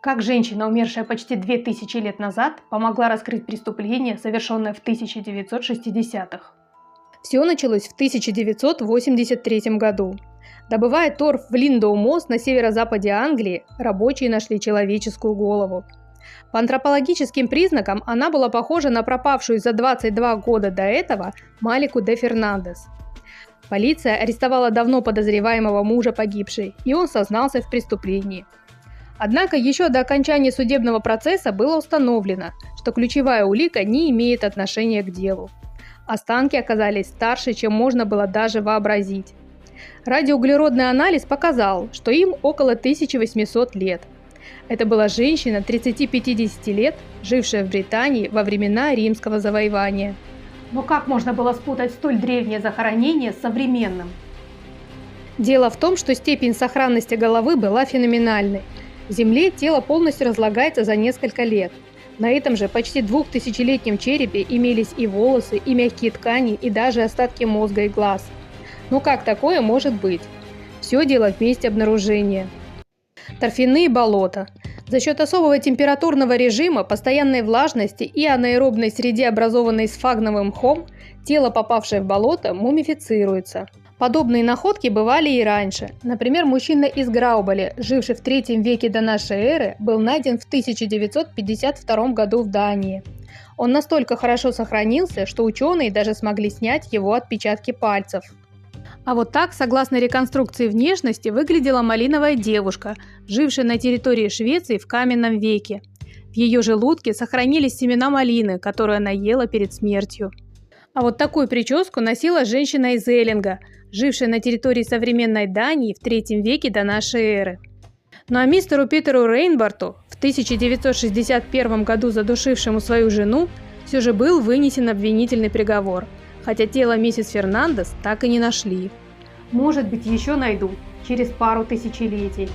Как женщина, умершая почти 2000 лет назад, помогла раскрыть преступление, совершенное в 1960-х? Все началось в 1983 году. Добывая торф в Линдоу-Мосс на северо-западе Англии, рабочие нашли человеческую голову. По антропологическим признакам она была похожа на пропавшую за 22 года до этого Малику де Фернандес. Полиция арестовала давно подозреваемого мужа погибшей, и он сознался в преступлении. Однако еще до окончания судебного процесса было установлено, что ключевая улика не имеет отношения к делу. Останки оказались старше, чем можно было даже вообразить. Радиоуглеродный анализ показал, что им около 1800 лет. Это была женщина 30-50 лет, жившая в Британии во времена римского завоевания. Но как можно было спутать столь древнее захоронение с современным? Дело в том, что степень сохранности головы была феноменальной. В земле тело полностью разлагается за несколько лет. На этом же почти 2000-летнем черепе имелись и волосы, и мягкие ткани, и даже остатки мозга и глаз. Но как такое может быть? Все дело в месте обнаружения. Торфяные болота. За счет особого температурного режима, постоянной влажности и анаэробной среде, образованной сфагновым мхом, тело, попавшее в болото, мумифицируется. Подобные находки бывали и раньше. Например, мужчина из Грауболя, живший в III веке до нашей эры, был найден в 1952 году в Дании. Он настолько хорошо сохранился, что ученые даже смогли снять его отпечатки пальцев. А вот так, согласно реконструкции внешности, выглядела малиновая девушка, жившая на территории Швеции в каменном веке. В ее желудке сохранились семена малины, которые она ела перед смертью. А вот такую прическу носила женщина из Эллинга, жившая на территории современной Дании в III веке до нашей эры. Ну а мистеру Питеру Рейнбарту, в 1961 году задушившему свою жену, все же был вынесен обвинительный приговор, хотя тело миссис Фернандес так и не нашли. Может быть, еще найдут через пару тысячелетий.